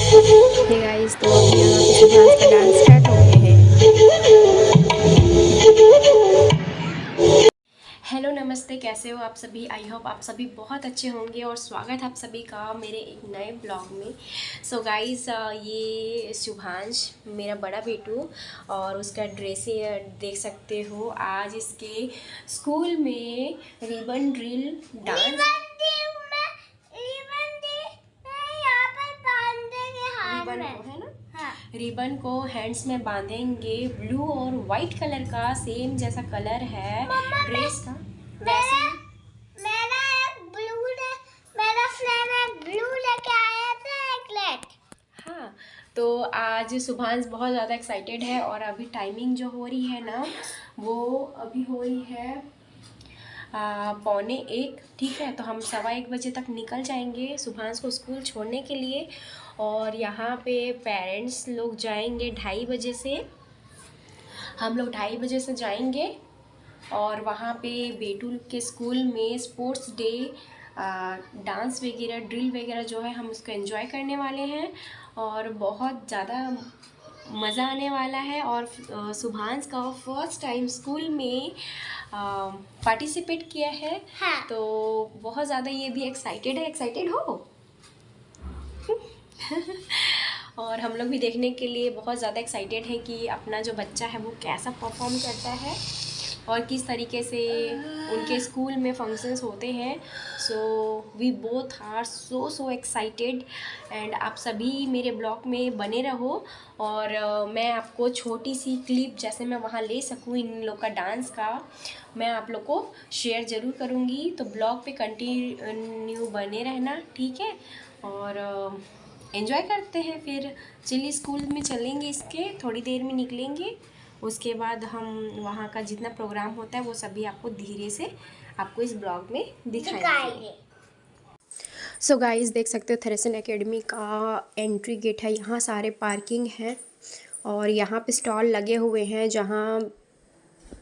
Hey guys, तो अभी यहाँ पे शुभांश का डांस स्टार्ट हो गया है। हेलो नमस्ते, कैसे हो आप सभी। आई होप आप सभी बहुत अच्छे होंगे और स्वागत है आप सभी का मेरे एक नए ब्लॉग में। सो गाइस, ये शुभांश मेरा बड़ा बेटू और उसका ड्रेस देख सकते हो। आज इसके स्कूल में रिबन ड्रिल डांस रिबन को है ना, हाँ। रिबन को हैंड्स में बांधेंगे। ब्लू और वाइट कलर का सेम जैसा कलर है ड्रेस का, वैसे मेरा एक ब्लू ने मेरा फ्रेंड एक ब्लू लेके आया था एक रेड। हाँ, तो आज शुभांश बहुत ज़्यादा एक्साइटेड है और अभी टाइमिंग जो हो रही है ना, वो अभी हो रही है 12:45, ठीक है। तो हम 1:15 तक निकल जाएंगे शुभांश को स्कूल छोड़ने के लिए। और यहाँ पे पेरेंट्स लोग जाएंगे 2:30 से। हम लोग 2:30 से जाएंगे और वहाँ पे बेटू के स्कूल में स्पोर्ट्स डे, डांस वगैरह, ड्रिल वगैरह जो है हम उसको एंजॉय करने वाले हैं और बहुत ज़्यादा मज़ा आने वाला है। और शुभांश का फर्स्ट टाइम स्कूल में पार्टिसिपेट किया है, हाँ। तो बहुत ज़्यादा ये भी एक्साइटेड है। एक्साइटेड हो? और हम लोग भी देखने के लिए बहुत ज़्यादा एक्साइटेड हैं कि अपना जो बच्चा है वो कैसा परफॉर्म करता है और किस तरीके से उनके स्कूल में फंक्शंस होते हैं। So we both are so excited and आप सभी मेरे ब्लॉग में बने रहो। और मैं आपको छोटी सी क्लिप जैसे मैं वहाँ ले सकूँ इन लोग का डांस का, मैं आप लोग को शेयर ज़रूर करूँगी। तो ब्लॉग पे कंटिन्यू बने रहना, ठीक है। और एंजॉय करते हैं। फिर चलिए स्कूल में चलेंगे, इसके थोड़ी देर में निकलेंगे। उसके बाद हम वहाँ का जितना प्रोग्राम होता है वो सभी आपको धीरे से आपको इस ब्लॉग में दिखाएंगे। सो गाइस, देख सकते हो थ्रेसन एकेडमी का एंट्री गेट है। यहाँ सारे पार्किंग है और यहाँ पे स्टॉल लगे हुए हैं जहाँ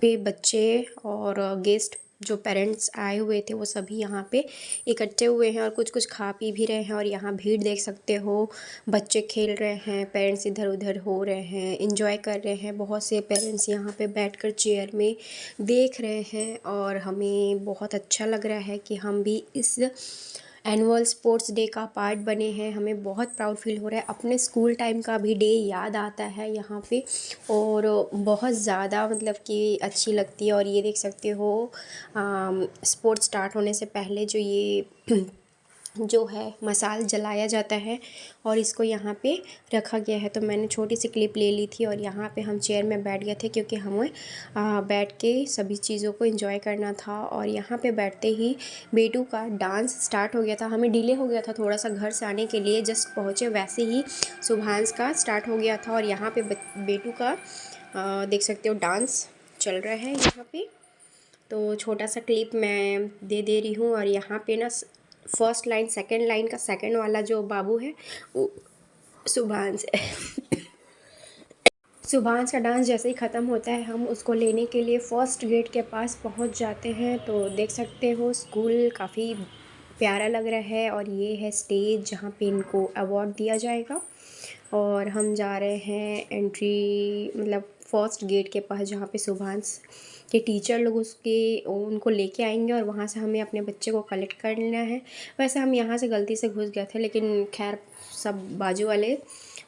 पे बच्चे और गेस्ट जो पेरेंट्स आए हुए थे वो सभी यहाँ पे इकट्ठे हुए हैं और कुछ कुछ खा पी भी रहे हैं। और यहाँ भीड़ देख सकते हो, बच्चे खेल रहे हैं, पेरेंट्स इधर उधर हो रहे हैं, एंजॉय कर रहे हैं। बहुत से पेरेंट्स यहाँ पे बैठकर चेयर में देख रहे हैं और हमें बहुत अच्छा लग रहा है कि हम भी इस एनुअल स्पोर्ट्स डे का पार्ट बने हैं। हमें बहुत प्राउड फील हो रहा है। अपने स्कूल टाइम का भी डे याद आता है यहाँ पे और बहुत ज़्यादा मतलब कि अच्छी लगती है। और ये देख सकते हो स्पोर्ट्स स्टार्ट होने से पहले जो ये जो है मसाल जलाया जाता है और इसको यहाँ पे रखा गया है। तो मैंने छोटी सी क्लिप ले ली थी और यहाँ पे हम चेयर में बैठ गए थे क्योंकि हमें बैठ के सभी चीज़ों को एंजॉय करना था। और यहाँ पे बैठते ही बेटू का डांस स्टार्ट हो गया था। हमें डिले हो गया था थोड़ा सा घर से आने के लिए, जस्ट पहुँचे वैसे ही शुभांश का स्टार्ट हो गया था। और यहाँ पे बेटू का देख सकते हो डांस चल रहा है यहाँ पे। तो छोटा सा क्लिप मैं दे रही हूँ। और यहाँ पे ना फर्स्ट लाइन सेकंड लाइन का सेकंड वाला जो बाबू है वो शुभांश है। शुभांश का डांस जैसे ही ख़त्म होता है हम उसको लेने के लिए फर्स्ट गेट के पास पहुंच जाते हैं। तो देख सकते हो स्कूल काफ़ी प्यारा लग रहा है और ये है स्टेज जहां पे इनको अवार्ड दिया जाएगा। और हम जा रहे हैं एंट्री मतलब फर्स्ट गेट के पास जहाँ पे शुभांश के टीचर लोग उनको लेके आएंगे और वहाँ से हमें अपने बच्चे को कलेक्ट करना है। वैसे हम यहाँ से गलती से घुस गए थे लेकिन खैर सब बाजू वाले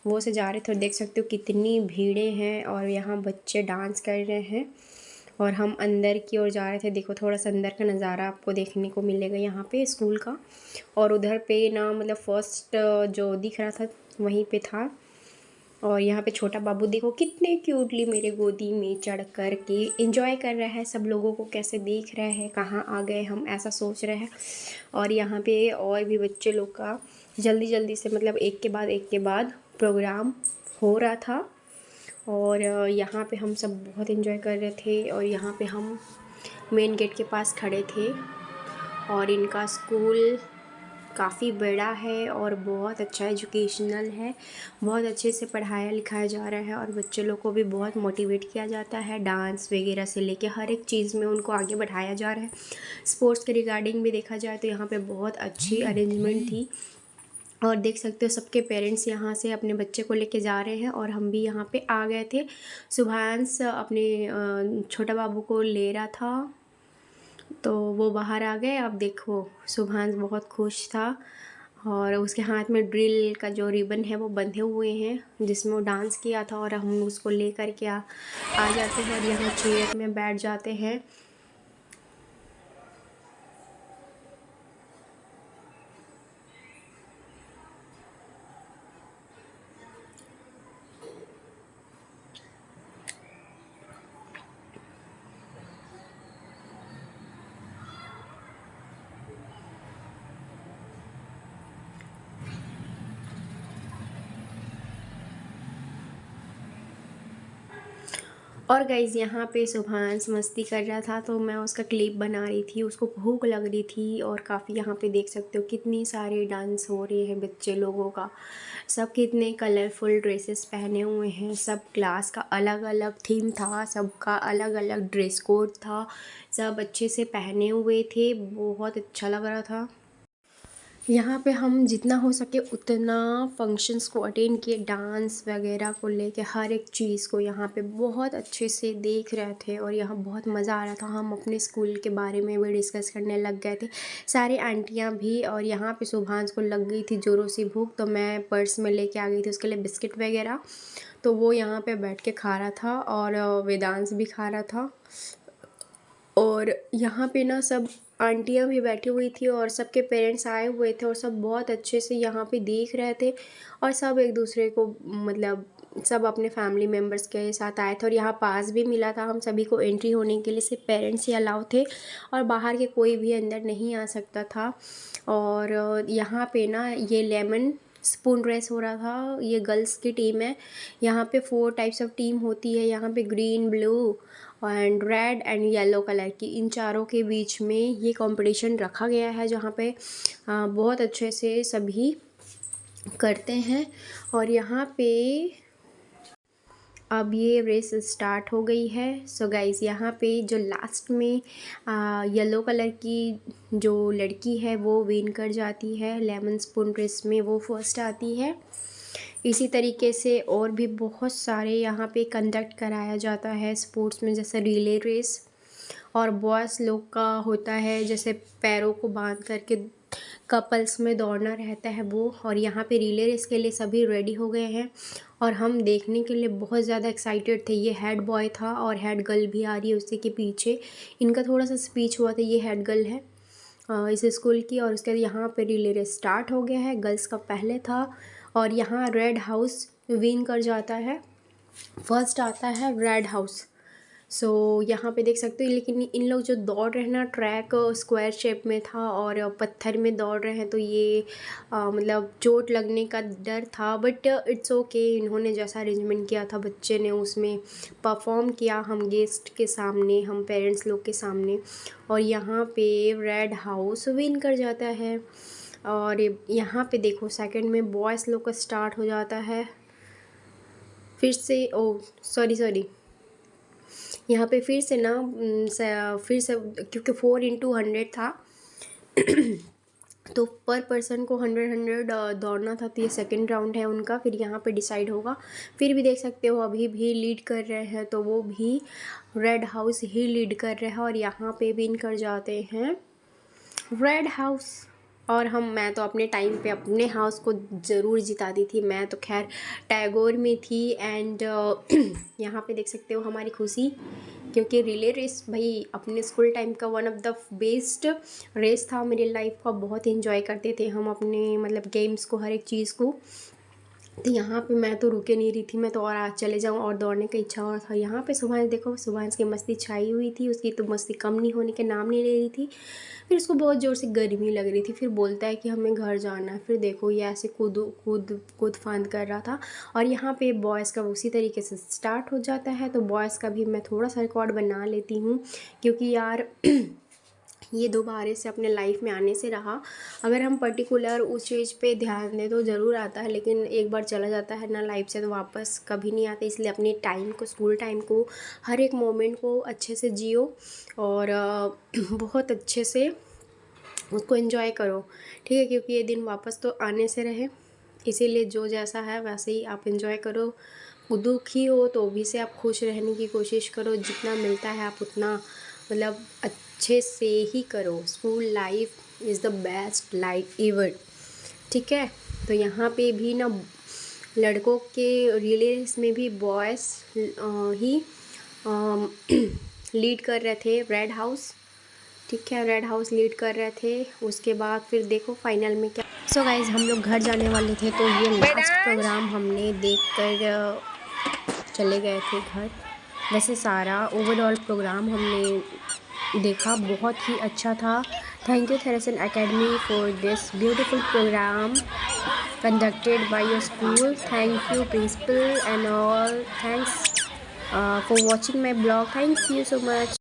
वो से जा रहे थे। और देख सकते हो कितनी भीड़ें हैं और यहाँ बच्चे डांस कर रहे हैं और हम अंदर की ओर जा रहे थे। देखो थोड़ा सा अंदर का नज़ारा आपको देखने को मिलेगा यहाँ पे स्कूल का। और उधर पे ना मतलब फर्स्ट जो दिख रहा था वहीं पे था। और यहाँ पे छोटा बाबू देखो कितने क्यूटली मेरे गोदी में चढ़ कर के एंजॉय कर रहा है। सब लोगों को कैसे देख रहा है, कहाँ आ गए हम ऐसा सोच रहे हैं। और यहाँ पे और भी बच्चे लोग का जल्दी जल्दी से मतलब एक के बाद प्रोग्राम हो रहा था। और यहाँ पे हम सब बहुत एंजॉय कर रहे थे। और यहाँ पे हम मेन गेट के पास खड़े थे। और इनका स्कूल काफ़ी बड़ा है और बहुत अच्छा एजुकेशनल है, बहुत अच्छे से पढ़ाया लिखाया जा रहा है और बच्चे लोग को भी बहुत मोटिवेट किया जाता है। डांस वगैरह से लेके हर एक चीज़ में उनको आगे बढ़ाया जा रहा है। स्पोर्ट्स के रिगार्डिंग भी देखा जाए तो यहाँ पे बहुत अच्छी अरेंजमेंट थी और देख सकते हो सबके पेरेंट्स यहाँ से अपने बच्चे को लेके जा रहे हैं और हम भी यहाँ पे आ गए थे। शुभांश अपने छोटा बाबू को ले रहा था तो वो बाहर आ गए। अब देखो शुभांश बहुत खुश था और उसके हाथ में ड्रिल का जो रिबन है वो बंधे हुए हैं जिसमें वो डांस किया था, और हम उसको ले कर के आ जाते हैं और यहाँ चेयर में बैठ जाते हैं। और गाइज़ यहाँ पे शुभांश मस्ती कर रहा था तो मैं उसका क्लिप बना रही थी। उसको भूख लग रही थी और काफ़ी यहाँ पे देख सकते हो कितनी सारे डांस हो रहे हैं बच्चे लोगों का। सब कितने कलरफुल ड्रेसेस पहने हुए हैं। सब क्लास का अलग अलग थीम था, सबका अलग अलग ड्रेस कोड था। सब अच्छे से पहने हुए थे, बहुत अच्छा लग रहा था। यहाँ पे हम जितना हो सके उतना फंक्शंस को अटेंड किए, डांस वगैरह को लेके हर एक चीज़ को यहाँ पे बहुत अच्छे से देख रहे थे और यहाँ बहुत मज़ा आ रहा था। हम अपने स्कूल के बारे में भी डिस्कस करने लग गए थे, सारी आंटियाँ भी। और यहाँ पे शुभांश को लग गई थी ज़ोरों से भूख, तो मैं पर्स में लेके आ गई थी उसके लिए बिस्किट वगैरह। तो वो यहाँ पे बैठ के खा रहा था और वेदांश भी खा रहा था। और यहाँ पे ना सब आंटियाँ भी बैठी हुई थी और सबके पेरेंट्स आए हुए थे और सब बहुत अच्छे से यहाँ पे देख रहे थे। और सब एक दूसरे को मतलब सब अपने फैमिली मेम्बर्स के साथ आए थे और यहाँ पास भी मिला था हम सभी को। एंट्री होने के लिए सिर्फ पेरेंट्स ही अलाउ थे और बाहर के कोई भी अंदर नहीं आ सकता था। और यहाँ पे ना ये लेमन स्पून रेस हो रहा था। ये गर्ल्स की टीम है। यहाँ पे 4 टाइप्स ऑफ टीम होती है। यहाँ पे green, blue and red and yellow colour की, इन चारों के बीच में ये कंपटीशन रखा गया है जहाँ पे बहुत अच्छे से सभी करते हैं। और यहाँ पे अब ये रेस स्टार्ट हो गई है। सो गाइज़ यहाँ पे जो लास्ट में येलो कलर की जो लड़की है वो विन कर जाती है। लेमन स्पून रेस में वो फर्स्ट आती है। इसी तरीके से और भी बहुत सारे यहाँ पे कंडक्ट कराया जाता है स्पोर्ट्स में, जैसे रिले रेस। और बॉयज़ लोग का होता है जैसे पैरों को बांध करके कपल्स में दौड़ना रहता है वो। और यहाँ पे रिले रेस के लिए सभी रेडी हो गए हैं और हम देखने के लिए बहुत ज़्यादा एक्साइटेड थे। ये हेड बॉय था और हेड गर्ल भी आ रही है उसी के पीछे। इनका थोड़ा सा स्पीच हुआ था, ये हेड गर्ल है इस स्कूल की। और उसके बाद यहाँ पे रिले रेस स्टार्ट हो गया है। गर्ल्स का पहले था और यहाँ रेड हाउस विन कर जाता है, फर्स्ट आता है रेड हाउस। सो यहाँ पे देख सकते हो। लेकिन इन लोग जो दौड़ रहे हैं ना, ट्रैक स्क्वायर शेप में था और पत्थर में दौड़ रहे हैं तो ये मतलब चोट लगने का डर था, बट इट्स ओके। इन्होंने जैसा अरेंजमेंट किया था बच्चे ने उसमें परफॉर्म किया, हम गेस्ट के सामने, हम पेरेंट्स लोग के सामने। और यहाँ पे रेड हाउस विन कर जाता है। और यहाँ पे देखो सेकंड में बॉयज़ लोग का स्टार्ट हो जाता है फिर से। ओ सॉरी, यहाँ पे फिर से ना फिर से क्योंकि 4x100 था तो पर पर्सन को 100 दौड़ना था। तो ये सेकंड राउंड है उनका, फिर यहाँ पे डिसाइड होगा। फिर भी देख सकते हो अभी भी लीड कर रहे हैं, तो वो भी रेड हाउस ही लीड कर रहे हैं और यहाँ पे विन कर जाते हैं रेड हाउस। और मैं तो अपने टाइम पे अपने हाउस को ज़रूर जिताती थी। मैं तो खैर टैगोर में थी। एंड यहाँ पे देख सकते हो हमारी खुशी, क्योंकि रिले रेस भाई अपने स्कूल टाइम का one of the best race था मेरी लाइफ का। बहुत इंजॉय करते थे हम अपने मतलब गेम्स को, हर एक चीज़ को। तो यहाँ पे मैं तो रुके नहीं रही थी, मैं तो और आज चले जाऊँ और दौड़ने का इच्छा और था। यहाँ पे शुभांश देखो, शुभांश की मस्ती छाई हुई थी, उसकी तो मस्ती कम नहीं होने के नाम नहीं ले रही थी। फिर उसको बहुत ज़ोर से गर्मी लग रही थी, फिर बोलता है कि हमें घर जाना है। फिर देखो ये ऐसे कूद कूद कूद फांद कर रहा था। और यहाँ पे बॉयज़ का उसी तरीके से स्टार्ट हो जाता है। तो बॉयज़ का भी मैं थोड़ा सा रिकॉर्ड बना लेती हूँ, क्योंकि यार ये दोबारा से अपने लाइफ में आने से रहा। अगर हम पर्टिकुलर उस चीज़ पे ध्यान दें तो ज़रूर आता है, लेकिन एक बार चला जाता है ना लाइफ से तो वापस कभी नहीं आता। इसलिए अपने टाइम को, स्कूल टाइम को, हर एक मोमेंट को अच्छे से जियो और बहुत अच्छे से उसको एंजॉय करो, ठीक है, क्योंकि ये दिन वापस तो आने से रहे, इसीलिए जो जैसा है वैसे ही आप एंजॉय करो। दुखी हो तो भी से आप खुश रहने की कोशिश करो, जितना मिलता है आप उतना मतलब अच्छे से ही करो। School life is the best life ever, ठीक है। तो यहाँ पे भी ना लड़कों के रिलेस में भी बॉयज़ ही लीड कर रहे थे रेड हाउस, ठीक है, रेड हाउस लीड कर रहे थे। उसके बाद फिर देखो फाइनल में क्या। सो गाइज़ हम लोग घर जाने वाले थे, तो ये लास्ट प्रोग्राम हमने देख कर चले गए थे घर। वैसे सारा ओवरऑल प्रोग्राम हमने देखा, बहुत ही अच्छा था। Thank you Theresian academy for this beautiful programme conducted by your school. Thank you principal and all. Thanks for watching my blog. Thank you so much.